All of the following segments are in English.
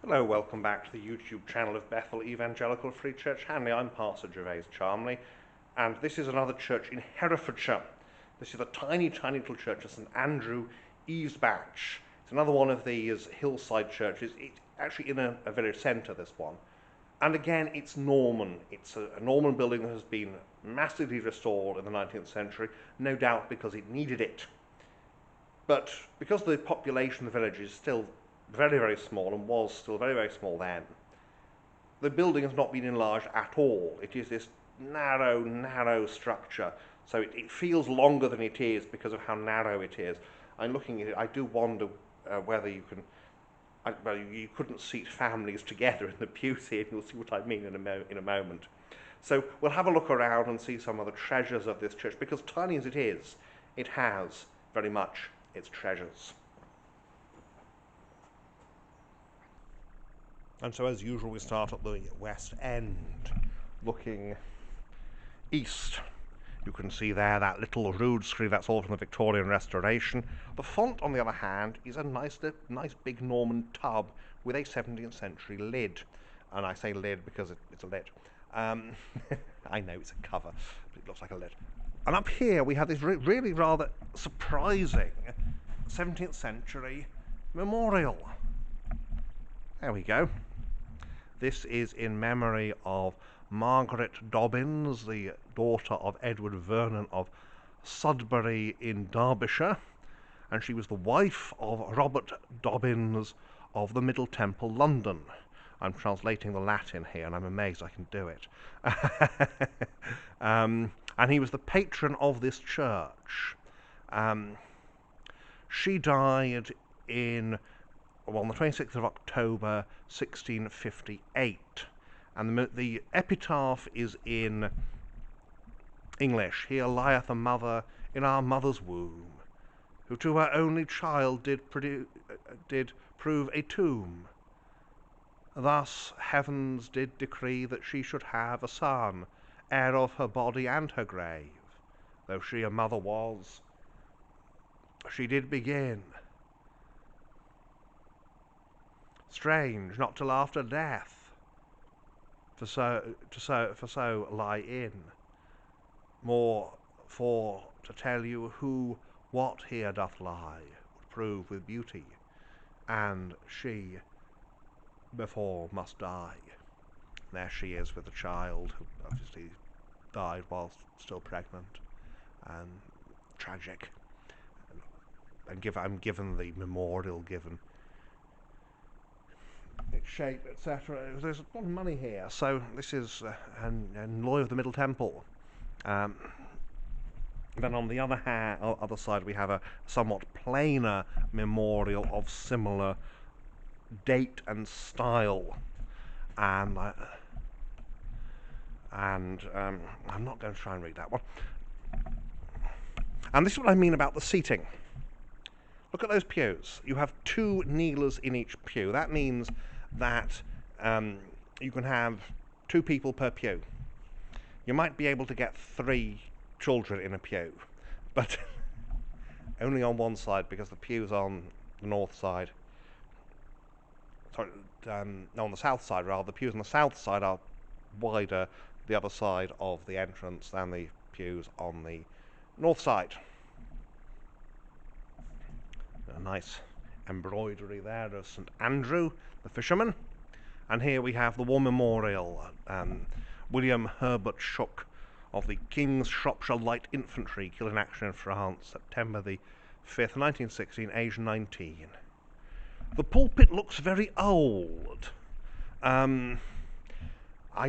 Hello, welcome back to the YouTube channel of Bethel Evangelical Free Church Hanley. I'm Pastor Gervais Charmley, and this is another church in Herefordshire. This is a tiny, tiny little church of St Andrew, Evesbatch. It's another one of these hillside churches. It's actually in a village centre, this one. And again, it's Norman. It's a Norman building that has been massively restored in the 19th century, no doubt because it needed it. But because the population of the village is still very, very small, and was still very, very small then, the building has not been enlarged at all. It is this narrow, narrow structure, so it feels longer than it is because of how narrow it is. I'm looking at it, I do wonder whether you can, well, you couldn't seat families together in the pews here, and you'll see what I mean in a moment. So we'll have a look around and see some of the treasures of this church, because tiny as it is, it has very much its treasures. And so, as usual, we start at the west end, looking east. You can see there that little rood screen, that's all from the Victorian Restoration. The font, on the other hand, is a nice big Norman tub with a 17th century lid. And I say lid because it's a lid. I know it's a cover, but it looks like a lid. And up here we have this really rather surprising 17th century memorial. There we go. This is in memory of Margaret Dobbins, the daughter of Edward Vernon of Sudbury in Derbyshire, and she was the wife of Robert Dobbins of the Middle Temple, London. I'm translating the Latin here, and I'm amazed I can do it. And he was the patron of this church. She died on the 26th of October 1658, and the epitaph is in English. Here lieth a mother in our mother's womb, who to her only child did prove a tomb. Thus heavens did decree that she should have a son, heir of her body and her grave. Though she a mother was, she did begin. Strange, not till after death, for so lie in. More for to tell you who what here doth lie, would prove with beauty, and she before must die. There she is with the child, who obviously died whilst still pregnant, and tragic. And I'm given the memorial given its shape, etc. There's a lot of money here. So this is an Lawyer of the Middle Temple. Then on the other side, we have a somewhat plainer memorial of similar date and style. And I'm not going to try and read that one. And this is what I mean about the seating. Look at those pews. You have 2 kneelers in each pew. That means that you can have 2 people per pew. You might be able to get 3 children in a pew, but only on one side, because the pew's on the north side. Sorry, no, on the south side rather. The pews on the south side are wider the other side of the entrance than the pews on the north side. A nice embroidery there of St Andrew, the fisherman. And here we have the war memorial. William Herbert Shook of the King's Shropshire Light Infantry, killed in action in France, September the 5th, 1916, aged 19. The pulpit looks very old. I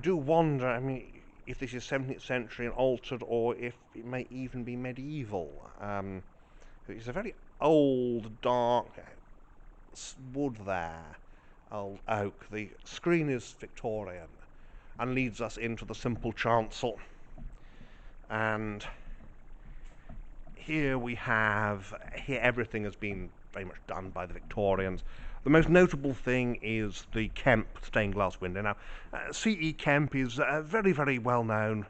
do wonder, I mean, if this is 17th century and altered, or if it may even be medieval. It's a very old, dark wood there, old oak. The screen is Victorian and leads us into the simple chancel. And here everything has been very much done by the Victorians. The most notable thing is the Kemp stained glass window. Now, C.E. Kemp is very, very well known.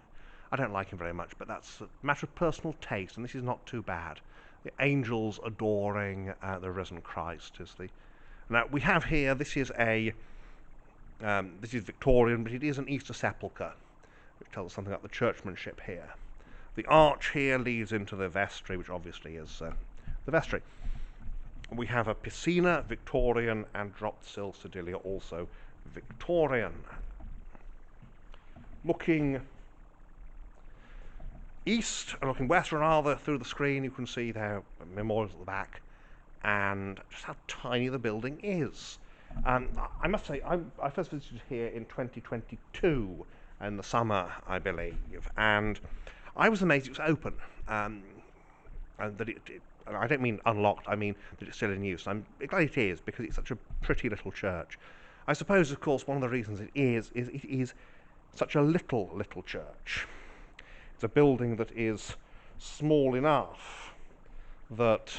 I don't like him very much, but that's a matter of personal taste, and this is not too bad. The angels adoring the risen Christ is the... Now, we have here, this is a This is Victorian, but it is an Easter sepulchre, which tells us something about the churchmanship here. The arch here leads into the vestry, which obviously is the vestry. We have a piscina, Victorian, and dropped sill sedilia, also Victorian. Looking east and looking west rather through the screen, you can see there memorials at the back and just how tiny the building is. I must say, I first visited here in 2022 in the summer, I believe, and I was amazed it was open, and that and I don't mean unlocked, I mean that it's still in use. I'm glad it is, because it's such a pretty little church. I suppose, of course, one of the reasons it is such a little church. It's a building that is small enough that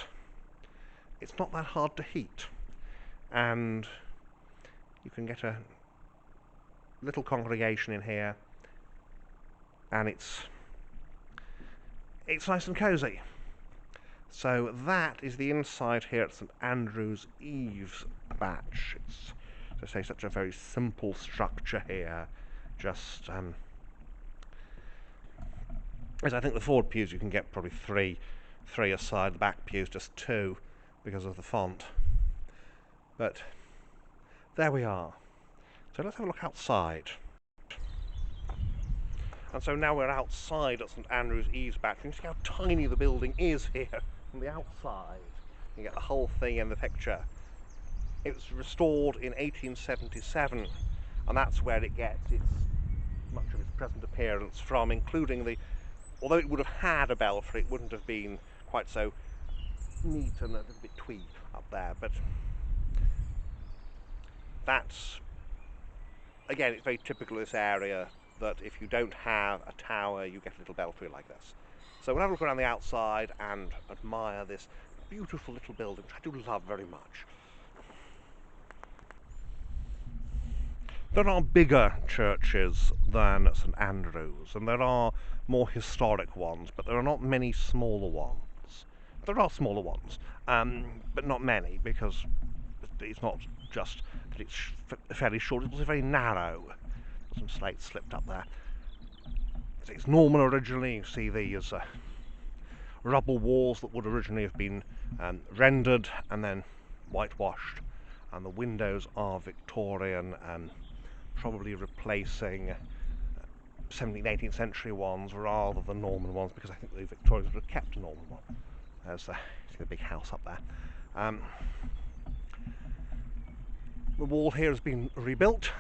it's not that hard to heat, and you can get a little congregation in here, and it's nice and cosy. So that is the inside here at St Andrew's Evesbatch. It's, to say, such a very simple structure here. Just as I think the forward pews you can get probably three aside. The back pews just two because of the font. But there we are. So let's have a look outside. And so now we're outside at St Andrew's Evesbatch. You can see how tiny the building is here from the outside. You get the whole thing in the picture. It was restored in 1877, and that's where it gets much of its present appearance from, including although it would have had a belfry, it wouldn't have been quite so neat and a little bit twee up there, but that's, again, it's very typical of this area, that if you don't have a tower, you get a little belfry like this. So we'll have a look around the outside and admire this beautiful little building, which I do love very much. There are bigger churches than St Andrew's, and there are more historic ones, but there are not many smaller ones. There are smaller ones, but not many, because it's not just that it's fairly short, it's also very narrow. Some slates slipped up there. It's Norman originally. You see these rubble walls that would originally have been rendered and then whitewashed, and the windows are Victorian and probably replacing 17th, 18th century ones rather than Norman ones, because I think the Victorians would have kept a Norman one. There's the big house up there. The wall here has been rebuilt.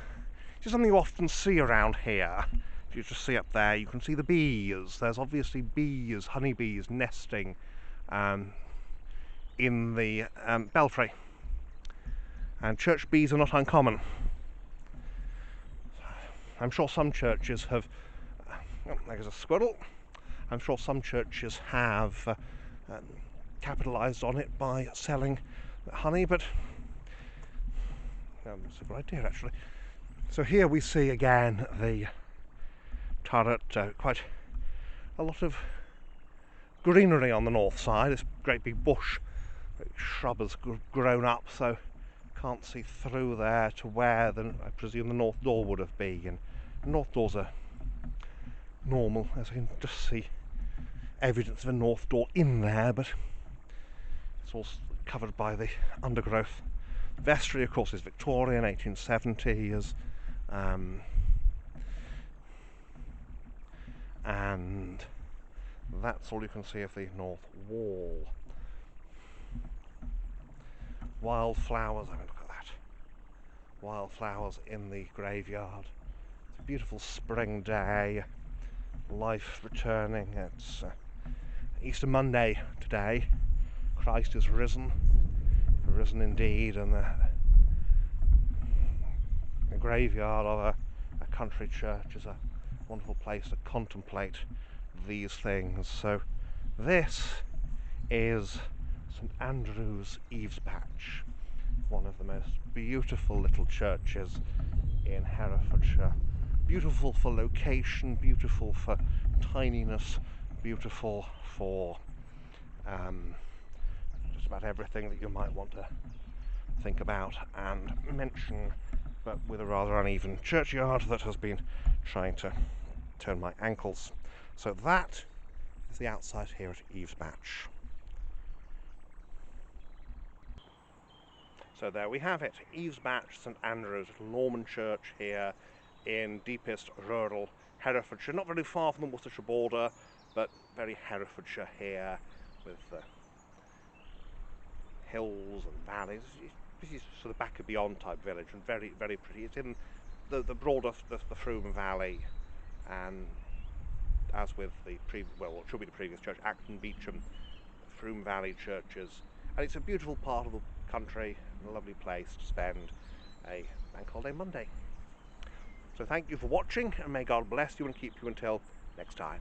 It's something you often see around here. If you just see up there, you can see the bees. There's obviously bees, honeybees, nesting in the belfry. And church bees are not uncommon. I'm sure some churches have... Oh, there's a squirrel. I'm sure some churches have capitalised on it by selling honey, but that's a good idea, actually. So here we see again the turret, quite a lot of greenery on the north side. This great big bush, shrub has grown up, so can't see through there to where I presume the north door would have been. And the north doors are normal, as you can just see evidence of a north door in there, but it's all covered by the undergrowth. Vestry, of course, is Victorian, 1870s, and that's all you can see of the north wall. Wildflowers, I mean, look at that. Wildflowers in the graveyard. It's a beautiful spring day, life returning. It's Easter Monday today. Christ is risen indeed, and the graveyard of a country church is a wonderful place to contemplate these things. So this is St Andrew's Evesbatch, one of the most beautiful little churches in Herefordshire. Beautiful for location, beautiful for tininess, beautiful for just about everything that you might want to think about and mention but with a rather uneven churchyard that has been trying to turn my ankles. So that is the outside here at Evesbatch. So there we have it, Evesbatch, St Andrew's, little Norman church here in deepest rural Herefordshire. Not very far from the Worcestershire border, but very Herefordshire here, with the hills and valleys. This is sort of back and beyond type village, and very, very pretty. It's in the broader, the Froome Valley, and as with the what should be the previous church, Acton, Beecham, Froome Valley churches. And it's a beautiful part of the country, and a lovely place to spend a Bank Holiday Monday. So thank you for watching, and may God bless you and keep you until next time.